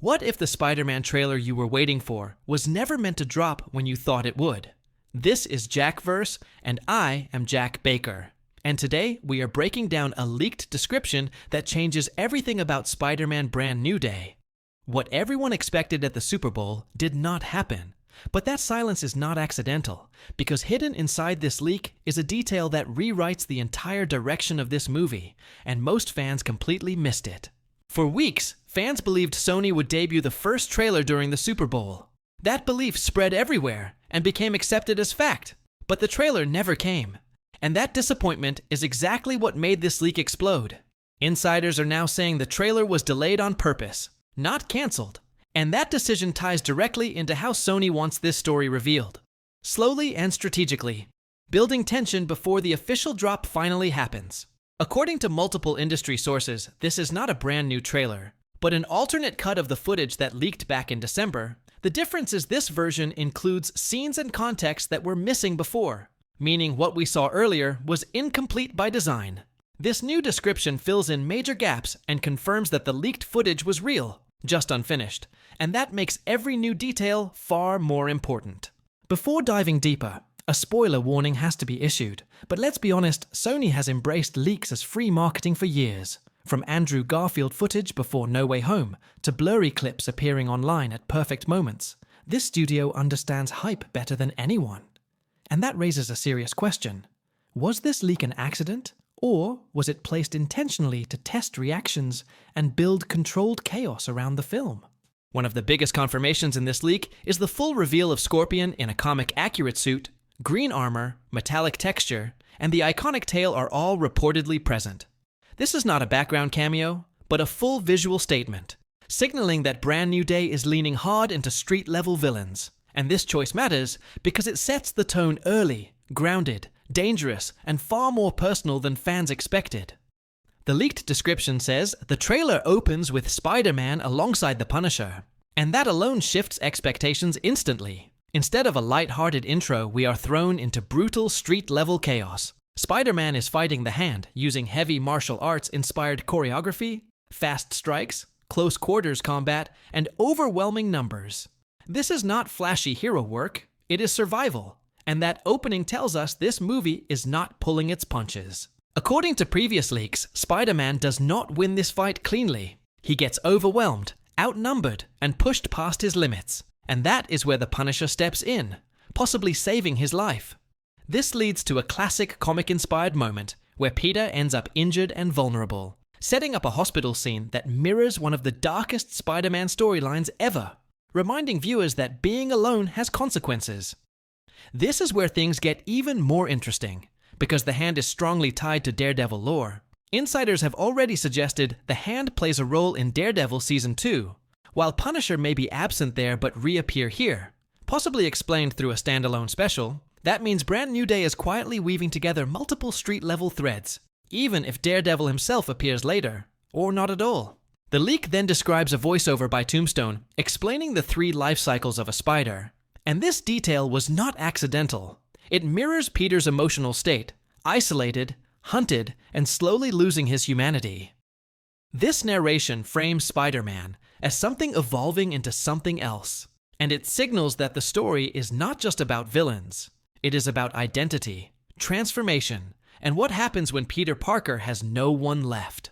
What if the Spider-Man trailer you were waiting for was never meant to drop when you thought it would? This is Jackverse, and I am Jack Baker. And today, we are breaking down a leaked description that changes everything about Spider-Man Brand New Day. What everyone expected at the Super Bowl did not happen. But that silence is not accidental, because hidden inside this leak is a detail that rewrites the entire direction of this movie, and most fans completely missed it. For weeks, fans believed Sony would debut the first trailer during the Super Bowl. That belief spread everywhere and became accepted as fact, but the trailer never came. And that disappointment is exactly what made this leak explode. Insiders are now saying the trailer was delayed on purpose, not canceled. And that decision ties directly into how Sony wants this story revealed. Slowly and strategically, building tension before the official drop finally happens. According to multiple industry sources, this is not a brand new trailer, but an alternate cut of the footage that leaked back in December. The difference is this version includes scenes and context that were missing before, meaning what we saw earlier was incomplete by design. This new description fills in major gaps and confirms that the leaked footage was real, just unfinished, and that makes every new detail far more important. Before diving deeper, a spoiler warning has to be issued, but let's be honest, Sony has embraced leaks as free marketing for years. From Andrew Garfield footage before No Way Home to blurry clips appearing online at perfect moments, this studio understands hype better than anyone. And that raises a serious question. Was this leak an accident? Or was it placed intentionally to test reactions and build controlled chaos around the film? One of the biggest confirmations in this leak is the full reveal of Scorpion in a comic-accurate suit, green armor, metallic texture, and the iconic tail are all reportedly present. This is not a background cameo, but a full visual statement, signaling that Brand New Day is leaning hard into street-level villains. And this choice matters because it sets the tone early, grounded, dangerous, and far more personal than fans expected. The leaked description says the trailer opens with Spider-Man alongside the Punisher, and that alone shifts expectations instantly. Instead of a light-hearted intro, we are thrown into brutal street-level chaos. Spider-Man is fighting the Hand using heavy martial arts-inspired choreography, fast strikes, close quarters combat, and overwhelming numbers. This is not flashy hero work, it is survival. And that opening tells us this movie is not pulling its punches. According to previous leaks, Spider-Man does not win this fight cleanly. He gets overwhelmed, outnumbered, and pushed past his limits. And that is where the Punisher steps in, possibly saving his life. This leads to a classic comic-inspired moment where Peter ends up injured and vulnerable, setting up a hospital scene that mirrors one of the darkest Spider-Man storylines ever, reminding viewers that being alone has consequences. This is where things get even more interesting, because the Hand is strongly tied to Daredevil lore. Insiders have already suggested the Hand plays a role in Daredevil Season 2, while Punisher may be absent there but reappear here. Possibly explained through a standalone special, that means Brand New Day is quietly weaving together multiple street-level threads, even if Daredevil himself appears later, or not at all. The leak then describes a voiceover by Tombstone, explaining the 3 life cycles of a spider. And this detail was not accidental. It mirrors Peter's emotional state, isolated, hunted, and slowly losing his humanity. This narration frames Spider-Man as something evolving into something else, and it signals that the story is not just about villains. It is about identity, transformation, and what happens when Peter Parker has no one left.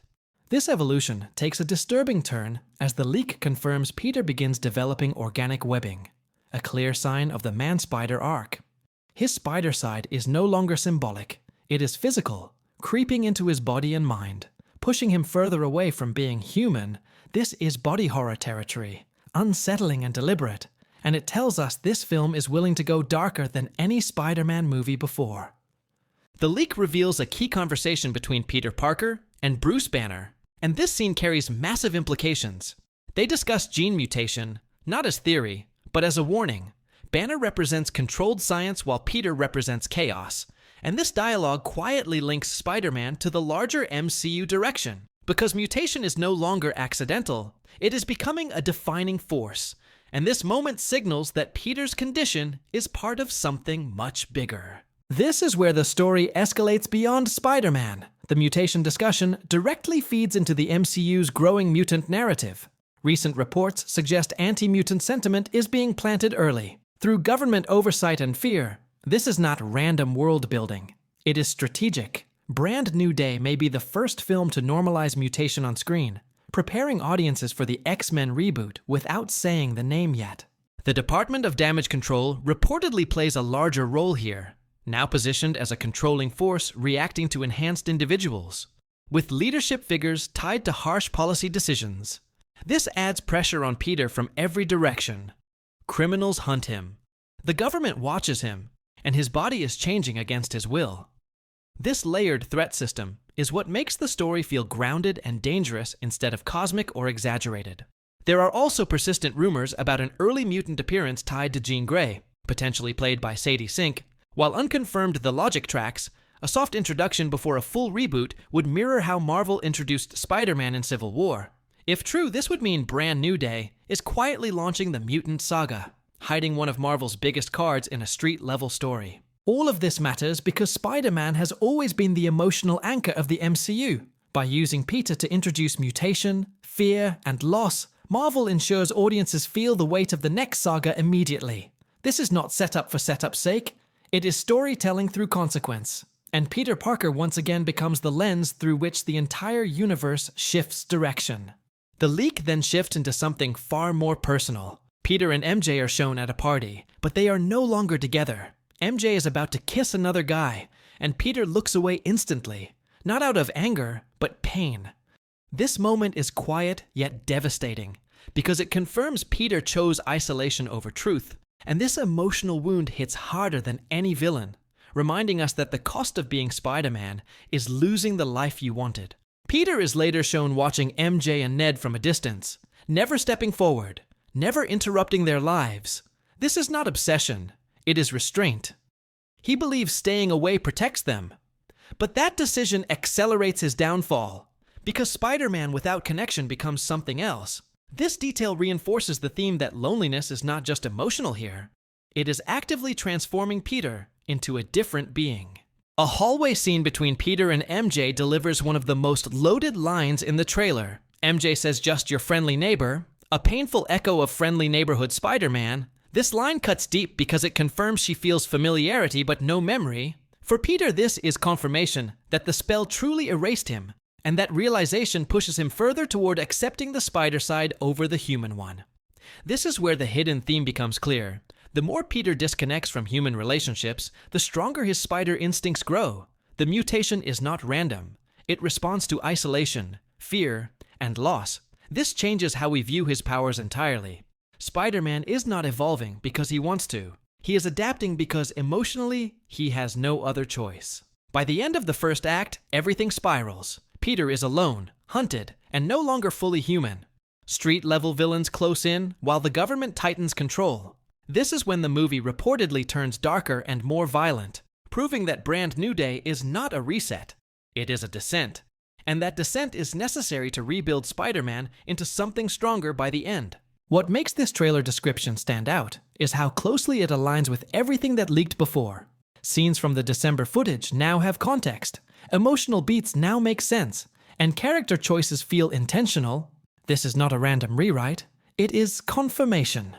This evolution takes a disturbing turn as the leak confirms Peter begins developing organic webbing, a clear sign of the man-spider arc. His spider side is no longer symbolic, it is physical, creeping into his body and mind, pushing him further away from being human. This is body horror territory, unsettling and deliberate, and it tells us this film is willing to go darker than any Spider-Man movie before. The leak reveals a key conversation between Peter Parker and Bruce Banner, and this scene carries massive implications. They discuss gene mutation, not as theory, but as a warning. Banner represents controlled science while Peter represents chaos, and this dialogue quietly links Spider-Man to the larger MCU direction. Because mutation is no longer accidental, it is becoming a defining force, and this moment signals that Peter's condition is part of something much bigger. This is where the story escalates beyond Spider-Man. The mutation discussion directly feeds into the MCU's growing mutant narrative. Recent reports suggest anti-mutant sentiment is being planted early. Through government oversight and fear, this is not random world building. It is strategic. Brand New Day may be the first film to normalize mutation on screen, preparing audiences for the X-Men reboot without saying the name yet. The Department of Damage Control reportedly plays a larger role here, now positioned as a controlling force reacting to enhanced individuals, with leadership figures tied to harsh policy decisions. This adds pressure on Peter from every direction. Criminals hunt him. The government watches him, and his body is changing against his will. This layered threat system is what makes the story feel grounded and dangerous instead of cosmic or exaggerated. There are also persistent rumors about an early mutant appearance tied to Jean Grey, potentially played by Sadie Sink. While unconfirmed the logic tracks, a soft introduction before a full reboot would mirror how Marvel introduced Spider-Man in Civil War. If true, this would mean Brand New Day is quietly launching the mutant saga, hiding one of Marvel's biggest cards in a street-level story. All of this matters because Spider-Man has always been the emotional anchor of the MCU. By using Peter to introduce mutation, fear, and loss, Marvel ensures audiences feel the weight of the next saga immediately. This is not setup for setup's sake. It is storytelling through consequence. And Peter Parker once again becomes the lens through which the entire universe shifts direction. The leak then shifts into something far more personal. Peter and MJ are shown at a party, but they are no longer together. MJ is about to kiss another guy, and Peter looks away instantly, not out of anger, but pain. This moment is quiet yet devastating, because it confirms Peter chose isolation over truth, and this emotional wound hits harder than any villain, reminding us that the cost of being Spider-Man is losing the life you wanted. Peter is later shown watching MJ and Ned from a distance, never stepping forward, never interrupting their lives. This is not obsession, it is restraint. He believes staying away protects them. But that decision accelerates his downfall, because Spider-Man without connection becomes something else. This detail reinforces the theme that loneliness is not just emotional here. It is actively transforming Peter into a different being. A hallway scene between Peter and MJ delivers one of the most loaded lines in the trailer. MJ says, "Just your friendly neighbor," a painful echo of friendly neighborhood Spider-Man. This line cuts deep because it confirms she feels familiarity but no memory. For Peter, this is confirmation that the spell truly erased him, and that realization pushes him further toward accepting the spider side over the human one. This is where the hidden theme becomes clear. The more Peter disconnects from human relationships, the stronger his spider instincts grow. The mutation is not random. It responds to isolation, fear, and loss. This changes how we view his powers entirely. Spider-Man is not evolving because he wants to. He is adapting because emotionally, he has no other choice. By the end of the first act, everything spirals. Peter is alone, hunted, and no longer fully human. Street-level villains close in, while the government tightens control. This is when the movie reportedly turns darker and more violent, proving that Brand New Day is not a reset. It is a descent. And that descent is necessary to rebuild Spider-Man into something stronger by the end. What makes this trailer description stand out is how closely it aligns with everything that leaked before. Scenes from the December footage now have context, emotional beats now make sense, and character choices feel intentional. This is not a random rewrite, it is confirmation.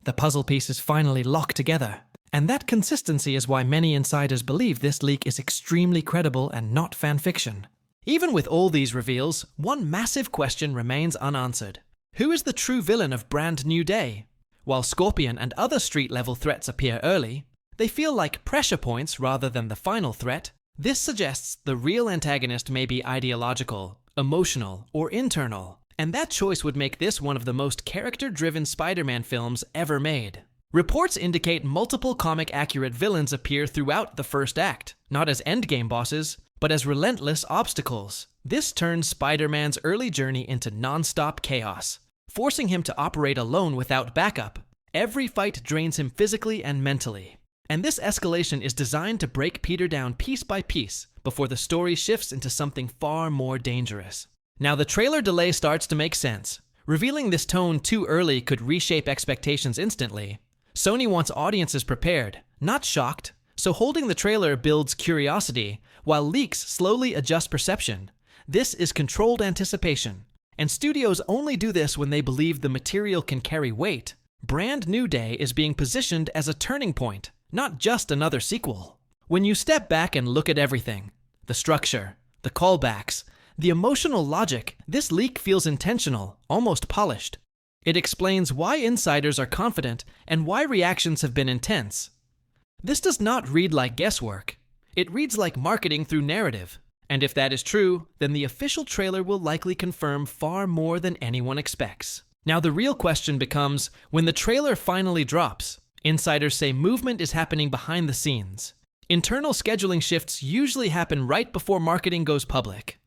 The puzzle pieces finally lock together, and that consistency is why many insiders believe this leak is extremely credible and not fanfiction. Even with all these reveals, one massive question remains unanswered. Who is the true villain of Brand New Day? While Scorpion and other street-level threats appear early, they feel like pressure points rather than the final threat. This suggests the real antagonist may be ideological, emotional, or internal, and that choice would make this one of the most character-driven Spider-Man films ever made. Reports indicate multiple comic-accurate villains appear throughout the first act, not as endgame bosses, but as relentless obstacles. This turns Spider-Man's early journey into non-stop chaos, forcing him to operate alone without backup. Every fight drains him physically and mentally. And this escalation is designed to break Peter down piece by piece before the story shifts into something far more dangerous. Now the trailer delay starts to make sense. Revealing this tone too early could reshape expectations instantly. Sony wants audiences prepared, not shocked, so holding the trailer builds curiosity, while leaks slowly adjust perception. This is controlled anticipation, And studios only do this when they believe the material can carry weight. Brand New Day is being positioned as a turning point, not just another sequel. When you step back and look at everything, the structure, the callbacks, the emotional logic, this leak feels intentional, almost polished. It explains why insiders are confident and why reactions have been intense. This does not read like guesswork. It reads like marketing through narrative. And if that is true, then the official trailer will likely confirm far more than anyone expects. Now the real question becomes, when the trailer finally drops, insiders say movement is happening behind the scenes. Internal scheduling shifts usually happen right before marketing goes public.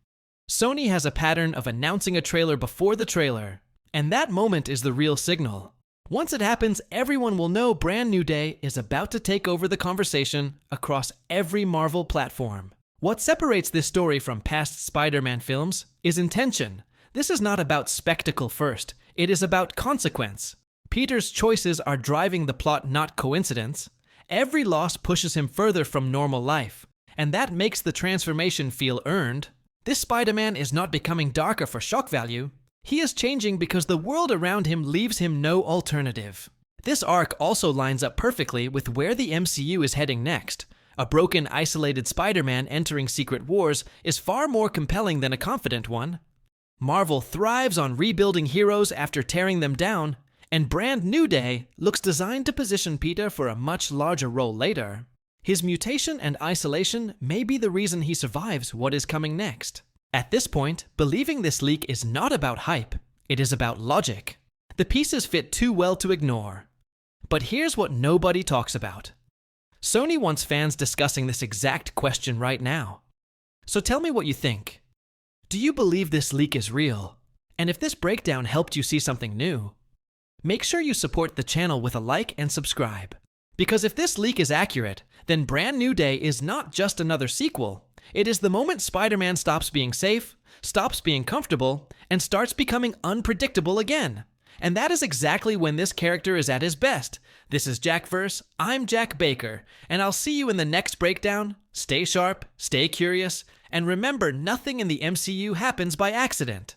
Sony has a pattern of announcing a trailer before the trailer, and that moment is the real signal. Once it happens, everyone will know Brand New Day is about to take over the conversation across every Marvel platform. What separates this story from past Spider-Man films is intention. This is not about spectacle first, it is about consequence. Peter's choices are driving the plot, not coincidence. Every loss pushes him further from normal life, and that makes the transformation feel earned. This Spider-Man is not becoming darker for shock value. He is changing because the world around him leaves him no alternative. This arc also lines up perfectly with where the MCU is heading next. A broken, isolated Spider-Man entering Secret Wars is far more compelling than a confident one. Marvel thrives on rebuilding heroes after tearing them down, and Brand New Day looks designed to position Peter for a much larger role later. His mutation and isolation may be the reason he survives what is coming next. At this point, believing this leak is not about hype, it is about logic. The pieces fit too well to ignore. But here's what nobody talks about. Sony wants fans discussing this exact question right now. So tell me what you think. Do you believe this leak is real? And if this breakdown helped you see something new, make sure you support the channel with a like and subscribe. Because if this leak is accurate, then Brand New Day is not just another sequel. It is the moment Spider-Man stops being safe, stops being comfortable, and starts becoming unpredictable again. And that is exactly when this character is at his best. This is Jackverse, I'm Jack Baker, and I'll see you in the next breakdown. Stay sharp, stay curious, and remember, nothing in the MCU happens by accident.